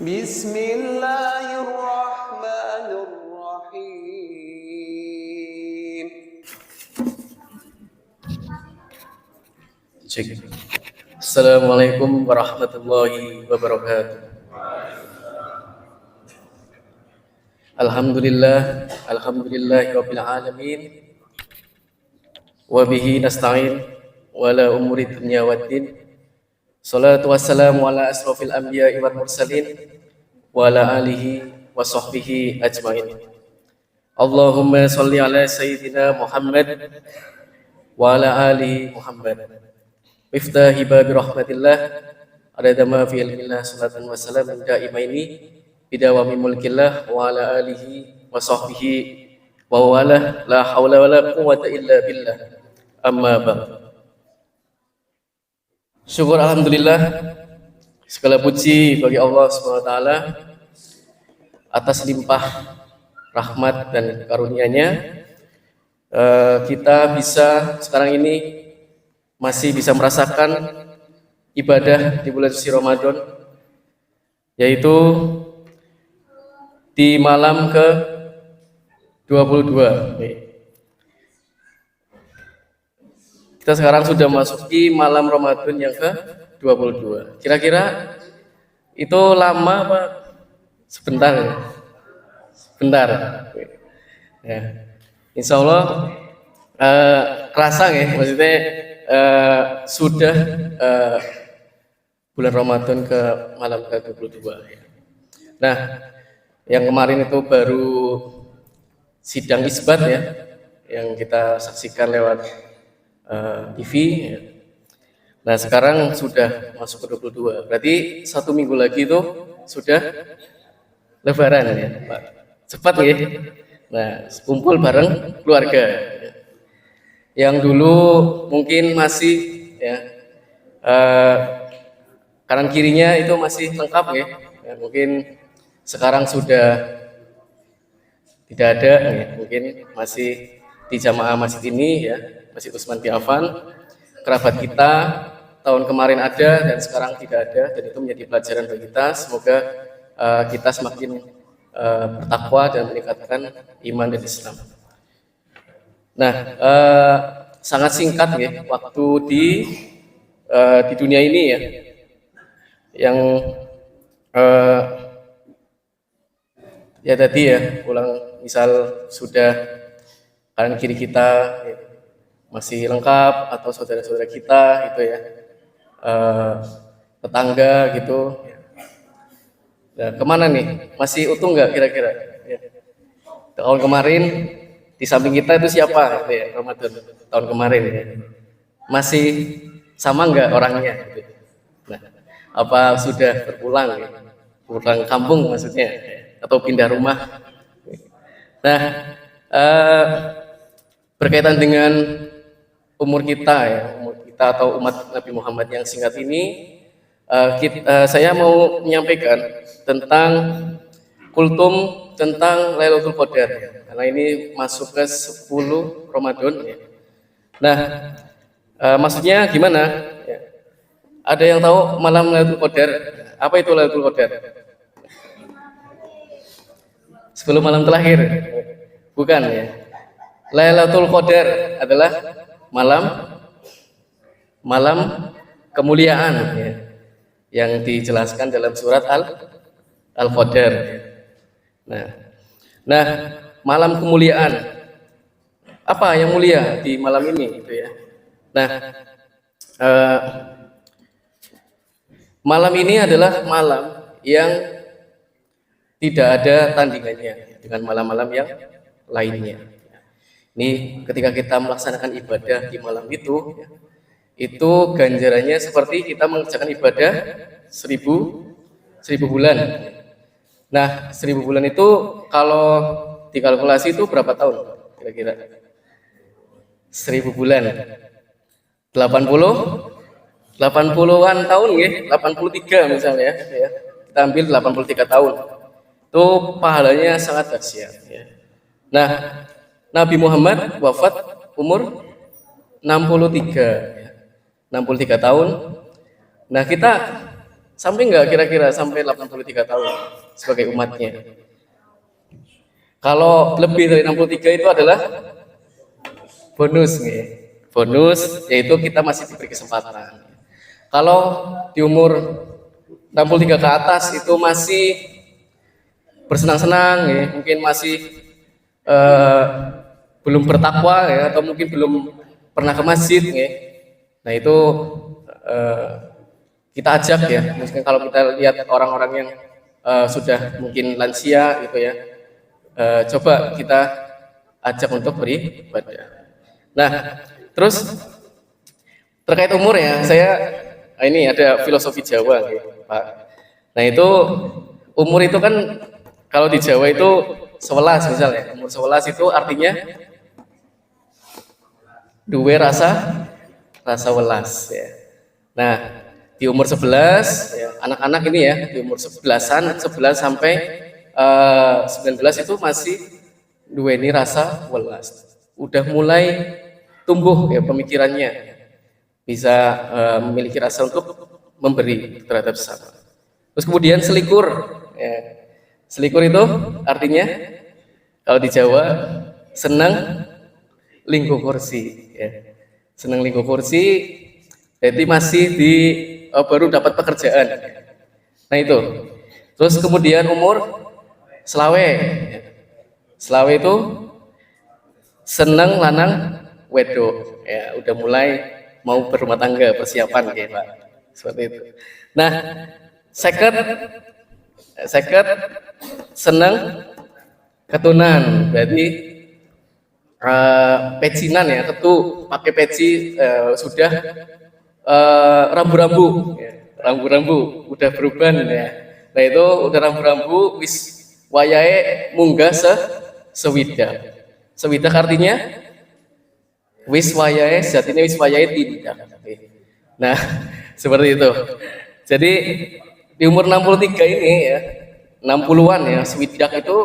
Bismillahirrahmanirrahim. Cek. Assalamualaikum warahmatullahi wabarakatuh. Alhamdulillahirabbil alamin. Wa bihi nasta'in wa la umuri dunya waddin. Salatu wassalamu ala asrofil anbiya'i wal mursalin wa ala alihi wa sahbihi ajmain. Allahumma sholli ala sayyidina Muhammad wa ala ali Muhammad. Miftahi babi rahmatillah adada ma fi ilmillah salatan wa salaman daimaini bidawami mulkillah wa ala alihi wa sahbihi wa wala la hawla wa la quwwata illa billah. Amma ba'd. Syukur alhamdulillah, segala puji bagi Allah SWT atas limpah rahmat dan karunia-Nya. Kita bisa sekarang ini masih bisa merasakan ibadah di bulan suci Ramadan, yaitu di malam ke-22. Kita sekarang sudah masuki malam Ramadan yang ke-22. Kira-kira itu lama apa sebentar? Sebentar. Ya. Insya Allah kerasa ya, maksudnya sudah bulan Ramadan ke malam ke-22 ya. Nah, yang kemarin itu baru sidang isbat ya, yang kita saksikan lewat TV ya. Nah, sekarang sudah masuk ke 22. Berarti 1 minggu lagi itu sudah Lebaran ya, Pak. Cepat ya. Nah, kumpul bareng keluarga. Yang dulu mungkin masih ya kanan kirinya itu masih lengkap ya. Ya, mungkin sekarang sudah tidak ada ya. Mungkin masih di jamaah masjid ini ya, Masjid Utsman bin Affan. Kerabat kita tahun kemarin ada dan sekarang tidak ada, dan itu menjadi pelajaran bagi kita. Semoga kita semakin bertakwa dan meningkatkan iman dan Islam. Nah, sangat singkat ya waktu di dunia ini ya, yang ya tadi ya pulang misal sudah kanan kiri kita ya, masih lengkap, atau saudara-saudara kita itu ya, tetangga gitu. Nah, kemana nih? Masih utuh nggak kira-kira? Ya. Tahun kemarin di samping kita itu siapa? Gitu ya, Ramadan tahun kemarin ya. Masih sama nggak orangnya? Gitu. Nah, apa sudah berpulang? Ya? Pulang kampung maksudnya, ya? Atau pindah rumah? Nah, berkaitan dengan umur kita ya, umur kita atau umat Nabi Muhammad yang singkat ini, saya mau menyampaikan tentang kultum tentang Lailatul Qadar ya, karena ini masuk ke 10 Ramadan ya. Nah, maksudnya gimana? Ya. Ada yang tahu malam Lailatul Qadar? Apa itu Lailatul Qadar? Sebelum malam terakhir? Bukan ya. Lailatul Qadar adalah malam kemuliaan ya, yang dijelaskan dalam surat Al-Qadar. Nah, malam kemuliaan. Apa yang mulia di malam ini gitu ya. Nah, malam ini adalah malam yang tidak ada tandingannya dengan malam-malam yang lainnya. Ini ketika kita melaksanakan ibadah di malam itu ganjarannya seperti kita mengerjakan ibadah 1000 bulan. Nah, 1000 bulan itu kalau dikalkulasi itu berapa tahun kira-kira? 1000 bulan 80-an tahun ya, 83 misalnya ya. Kita ambil 83 tahun. Itu pahalanya sangat dahsyat ya. Nah, Nabi Muhammad wafat umur 63 ya. 63 tahun. Nah, kita Sampai nggak kira-kira sampai 83 tahun sebagai umatnya? Kalau lebih dari 63 itu adalah bonus nih. Bonus yaitu kita masih diberi kesempatan. Kalau di umur 63 ke atas itu masih bersenang-senang ya, mungkin masih belum bertakwa ya, atau mungkin belum pernah ke masjid ya. Nah itu kita ajak ya, mungkin kalau kita lihat orang-orang yang sudah mungkin lansia gitu ya, coba kita ajak untuk beribadah. Nah terus terkait umur ya, saya ini ada filosofi Jawa gitu, Pak. Nah itu umur itu kan kalau di Jawa itu 11 misalnya, umur 11 itu artinya duwe rasa welas ya. Nah, di umur 11 ya, anak-anak ini ya, di umur 11-an, 11 sampai 19 itu masih duwe ini rasa welas. Udah mulai tumbuh ya pemikirannya. Bisa memiliki rasa untuk memberi terhadap sesama. Terus kemudian selikur ya. Selikur itu artinya kalau di Jawa senang lingkuh kursi ya. Senang lingkuh kursi, jadi masih baru dapat pekerjaan. Nah itu. Terus kemudian umur selawe ya. Selawe itu senang lanang wedok ya, udah mulai mau berumah tangga, persiapan ya Pak, seperti itu. Nah seket senang ketunan, berarti pecinan ya, ketu pakai peci, sudah rambu-rambu ya, rambu-rambu udah berubah ya. Nah itu udah rambu-rambu wis wayahe munggah sewidak. Sewidak artinya wis wayahe, sejatinya wis wayahe tindak. Nah seperti itu. Jadi di umur 63 ini ya, 60-an ya, sewidak itu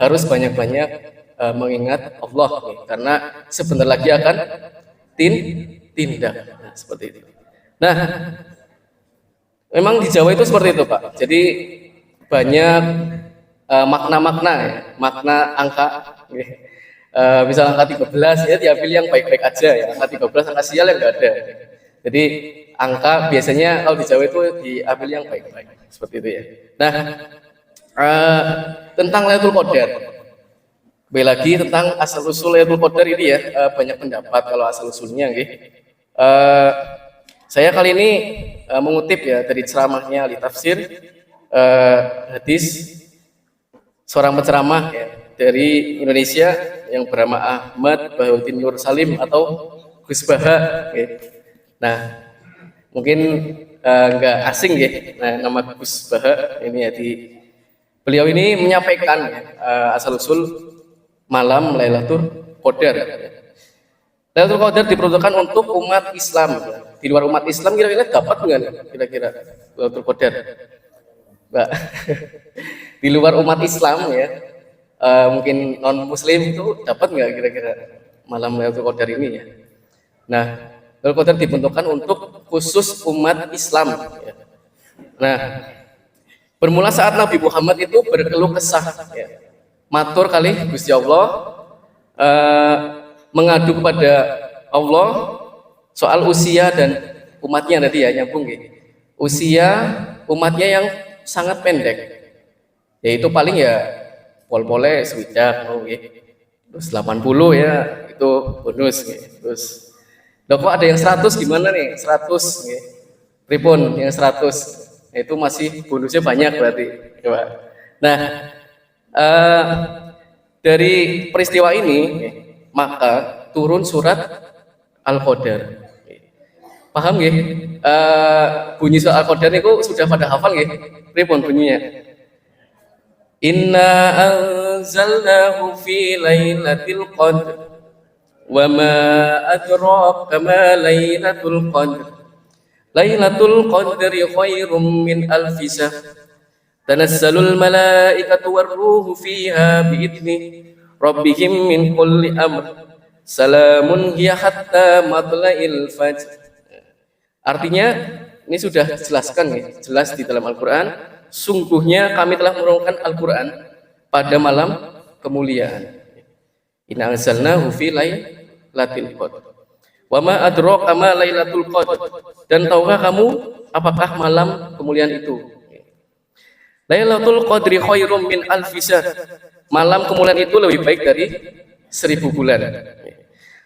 harus banyak-banyak mengingat Allah ya, karena sebentar lagi akan tindak. Nah, seperti itu. Nah, memang di Jawa itu seperti itu Pak. Jadi banyak makna-makna ya, makna angka ya. Misal angka 13 ya diambil yang baik-baik aja ya, angka 13 angka sial yang enggak ada. Jadi angka biasanya kalau di Jawa itu diambil yang baik-baik seperti itu ya. Nah, tentang Lailatul Qadar, kembali lagi tentang asal usul Lailatul Qadar ini ya, banyak pendapat kalau asal usulnya gitu. Saya kali ini mengutip ya dari ceramahnya ahli tafsir hadis seorang penceramah ya, dari Indonesia yang bernama Ahmad Bahaudin Nur Salim atau Gus Baha ya. Nah mungkin nggak asing ya, nah, nama Gus Baha ini ya, beliau ini menyampaikan asal usul malam Lailatul Qadar. Lailatul Qadar diperuntukkan untuk umat Islam. Di luar umat Islam kira-kira dapat nggak kira-kira Lailatul Qadar? Mbak. Di luar umat Islam ya, mungkin non Muslim itu dapat nggak kira-kira malam Lailatul Qadar ini ya? Nah, Lailatul Qadar dibentukkan untuk khusus umat Islam. Ya. Nah, bermula saat Nabi Muhammad itu berkeluh kesah, ya. Matur kali Gusti Allah, mengadu kepada Allah soal usia dan umatnya nanti ya, nyambung gitu. Usia umatnya yang sangat pendek, yaitu paling ya pol-pole swidak mau gitu. Terus 80 ya itu bonus gitu. Terus loh kok ada yang 100 gimana nih? 100 gitu. Pripun yang 100 itu masih bonusnya banyak berarti. Nah, dari peristiwa ini maka turun surat Al-Qadar. Paham nggih? Bunyi surat Al-Qadar itu sudah pada hafal nggih? Pripun bunyinya? Inna anzalnahu fi lailatul qadr wa ma adraka ma lailatul qadr. Lailatul qadri khairum min alfi syahr. Tanazzalul malaikatu warruhu fiha biidni rabbihim min kulli amr. Salamun hiya hatta matla'il fajr. Artinya ini sudah jelaskan ya, jelas di dalam Al-Qur'an, sungguhnya kami telah menurunkan Al-Qur'an pada malam kemuliaan. Inna anzalnahu fi lailatul qadar. Wa ma adraka ma lailatul qadar. Dan tahukah kamu apakah malam kemuliaan itu? Lailatul qadri khairum min alfi syahr. Malam kemuliaan itu lebih baik dari 1000 bulan.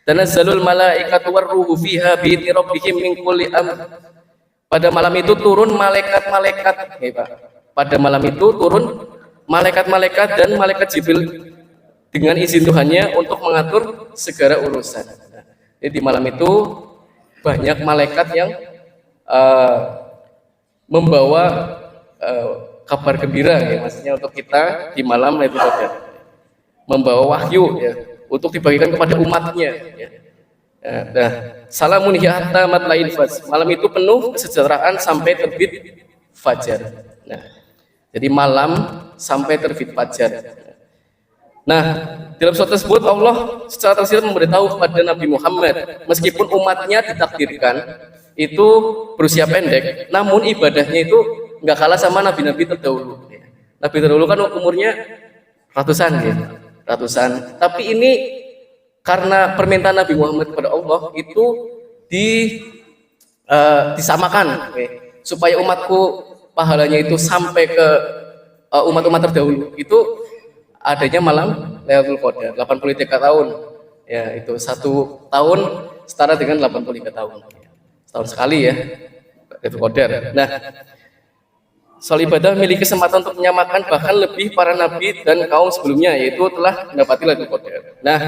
Tanazzalul malaikatu warruhu fiha bi'izni rabbihim min kulli amr. Pada malam itu turun malaikat-malaikat, ya Pak. Pada malam itu turun malaikat-malaikat dan malaikat Jibril dengan izin Tuhannya untuk mengatur segala urusan. Jadi di malam itu banyak malaikat yang membawa kabar gembira ya, maksudnya untuk kita di malam Lailatul Qadar, membawa wahyu ya untuk dibagikan kepada umatnya ya. Nah, salamun hiya hatta matla'il fajr. Malam itu penuh kesejahteraan sampai terbit fajar. Nah, jadi malam sampai terbit fajar. Nah, dalam surat tersebut Allah secara tersirat memberitahu kepada Nabi Muhammad, meskipun umatnya ditakdirkan itu berusia pendek, namun ibadahnya itu nggak kalah sama nabi-nabi terdahulu. Nabi terdahulu kan umurnya ratusan ya, ratusan. Tapi ini karena permintaan Nabi Muhammad kepada Allah itu disamakan ya, supaya umatku pahalanya itu sampai ke umat-umat terdahulu. Itu adanya malam Lailatul Qadar 83 tahun. Ya, itu 1 tahun setara dengan 83 tahun. Setahun sekali ya Lailatul Qadar. Nah, soal ibadah memiliki kesempatan untuk menyamakan bahkan lebih para nabi dan kaum sebelumnya, yaitu telah mendapati Lailatul Qadar. Nah,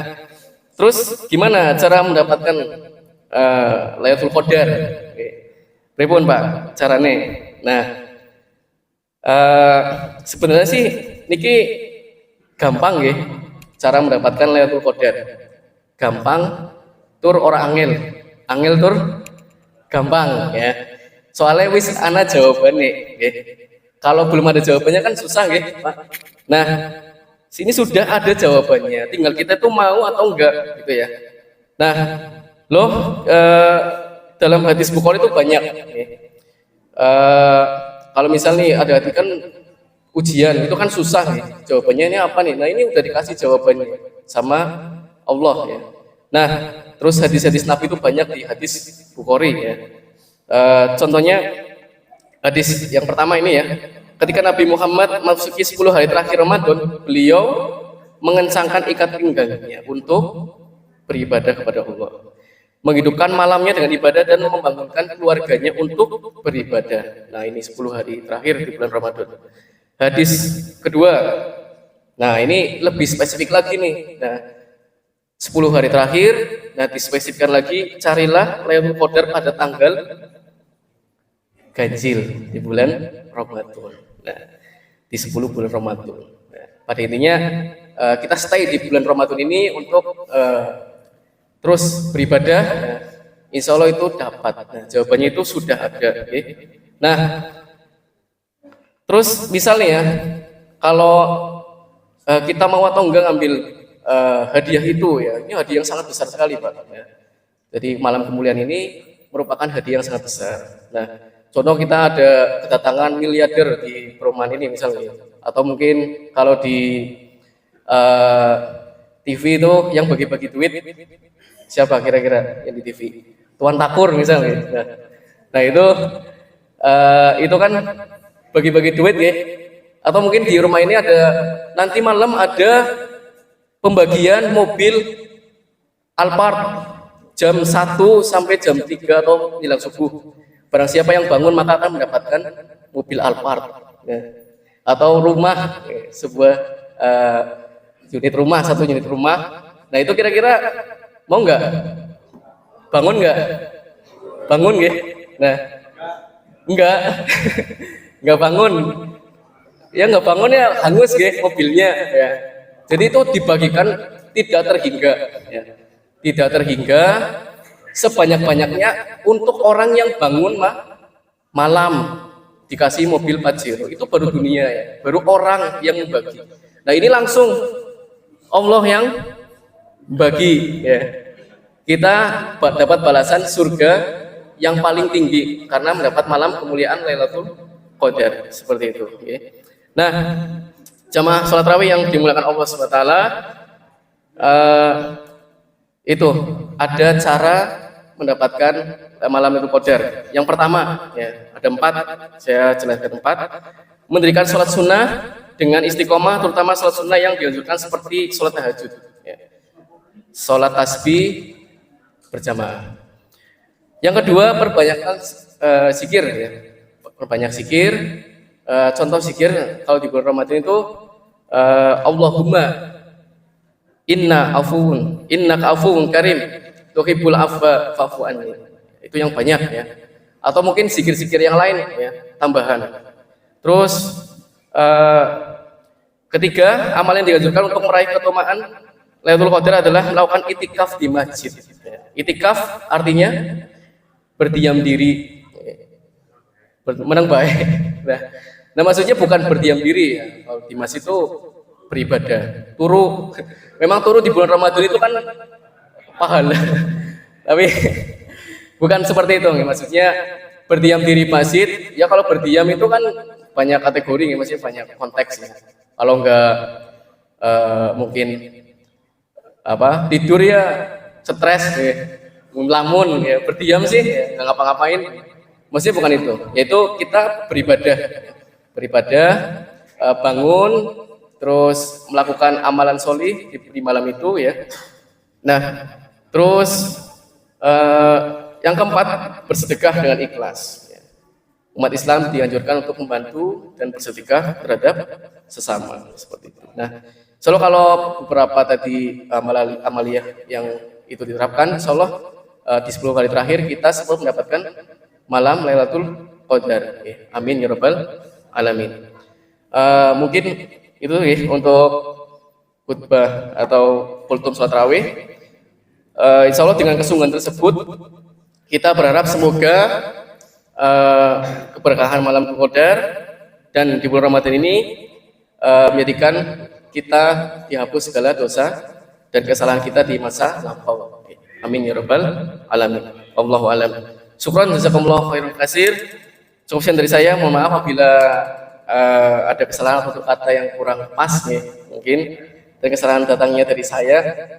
terus gimana cara mendapatkan Lailatul Qadar? Pripun Pak carane? Nah, sebenarnya sih niki gampang ya cara mendapatkan Lailatul Qadar. Gampang tur ora angel. Angel tur gampang ya. Soalnya wis ana jawabannya ya. Kalau belum ada jawabannya kan susah ya, Pak. Nah, sini sudah ada jawabannya. Tinggal kita tuh mau atau enggak gitu ya. Nah, dalam hadis Bukhari itu banyak ya. Kalau misalnya ada hadis kan ujian itu kan susah nih, jawabannya ini apa nih? Nah, ini udah dikasih jawabannya sama Allah ya. Nah, terus hadis-hadis Nabi itu banyak di hadis Bukhari ya. Contohnya hadis yang pertama ini ya, ketika Nabi Muhammad memasuki 10 hari terakhir Ramadan, beliau mengencangkan ikat pinggangnya untuk beribadah kepada Allah, menghidupkan malamnya dengan ibadah dan membangunkan keluarganya untuk beribadah. Nah, ini 10 hari terakhir di bulan Ramadan. Hadis kedua, nah ini lebih spesifik lagi nih. Nah, 10 hari terakhir, nah dispesifikkan lagi, carilah Lailatul Qadar pada tanggal ganjil di bulan Ramadan. Nah, di 10 bulan Ramadan. Nah, pada intinya kita stay di bulan Ramadan ini untuk terus beribadah. Nah, insya Allah itu dapat. Nah, jawabannya itu sudah ada. Okay? Nah, terus misalnya ya, kalau kita mau atau enggak ngambil hadiah itu ya, ini hadiah yang sangat besar sekali Pak. Ya. Jadi malam kemuliaan ini merupakan hadiah yang sangat besar. Nah, contoh kita ada kedatangan miliarder di perumahan ini misalnya, atau mungkin kalau di TV itu yang bagi-bagi duit siapa kira-kira yang di TV? Tuan Takur misalnya. Nah itu kan bagi-bagi duit ya. Atau mungkin di rumah ini ada nanti malam ada pembagian mobil Alphard jam 1 sampai jam 3 atau menjelang subuh. Barang siapa yang bangun maka akan mendapatkan mobil Alphard ya. Atau rumah ya, sebuah unit rumah, 1 unit rumah. Nah itu kira-kira mau nggak? Bangun nggak? Bangun ya? Nah enggak. Nggak bangun. Ya nggak bangun ya hangus ya mobilnya ya. Jadi itu dibagikan tidak terhingga ya. Tidak terhingga sebanyak-banyaknya untuk orang yang bangun malam dikasih mobil Pajero. Itu baru dunia ya, baru orang yang membagi. Nah ini langsung Allah yang bagi ya. Kita dapat balasan surga yang paling tinggi karena mendapat malam kemuliaan Lailatul Qadar, seperti itu. Nah, jamaah sholat tarawih yang dimuliakan Allah SWT, itu ada cara mendapatkan malam Lailatul Qadar. Yang pertama, ya, ada 4, saya jelaskan 4. Mendirikan sholat sunnah dengan istiqomah, terutama sholat sunnah yang dianjurkan seperti sholat tahajud, ya. Sholat tasbih berjamaah. Yang kedua, perbanyakkan zikir, ya. Perbanyak zikir. Contoh zikir kalau di bulan Ramadan itu Allahumma innaka afuwun karim tuhibbul afwa fa'fu anni. Itu yang banyak, ya. Atau mungkin zikir-zikir yang lain, ya, tambahan. Terus ketiga, amal yang dianjurkan untuk meraih keutamaan Lailatul Qadar adalah melakukan itikaf di masjid. Itikaf artinya berdiam diri, menang baik. Nah, maksudnya bukan berdiam diri, ya. Kalau di masjid itu beribadah, turu. Memang turu di bulan Ramadan itu kan pahala, tapi bukan seperti itu, ya. Maksudnya berdiam diri masjid, ya kalau berdiam itu kan banyak kategori, ya, maksudnya banyak konteks, ya. Kalau enggak mungkin tidur, ya stres, ya, melamun, ya berdiam sih, ya, nggak ngapa-ngapain. Maksudnya bukan itu, yaitu kita beribadah, bangun, terus melakukan amalan sholih di malam itu, ya. Nah, terus yang keempat, bersedekah dengan ikhlas. Umat Islam dianjurkan untuk membantu dan bersedekah terhadap sesama, seperti itu. Nah, insyaallah kalau beberapa tadi amaliyah yang itu diterapkan, insyaallah di 10 hari terakhir kita semua mendapatkan malam Lailatul Qadar. Amin ya rabbal alamin. Mungkin itu, ya, untuk khutbah atau kultum sholat tarawih. Insyaallah dengan kesungguhan tersebut kita berharap semoga keberkahan malam Qadar dan di bulan Ramadan ini menjadikan kita dihapus segala dosa dan kesalahan kita di masa lampau. Amin ya rabbal alamin. Allahu a'lam. Syukran jazakumullah khairan katsir. Cukup sekian dari saya. Mohon maaf apabila ada kesalahan atau kata yang kurang pas, ya, mungkin, dan kesalahan datangnya dari saya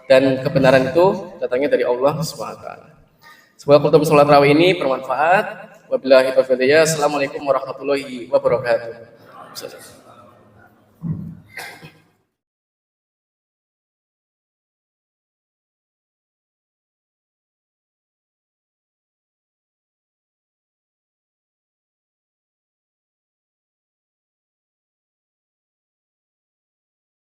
dan kebenaran itu datangnya dari Allah Subhanahu wa taala. Semoga khutbah sholat tarawih ini bermanfaat. Wabillahi taufiq wal hidayah. Assalamualaikum warahmatullahi wabarakatuh.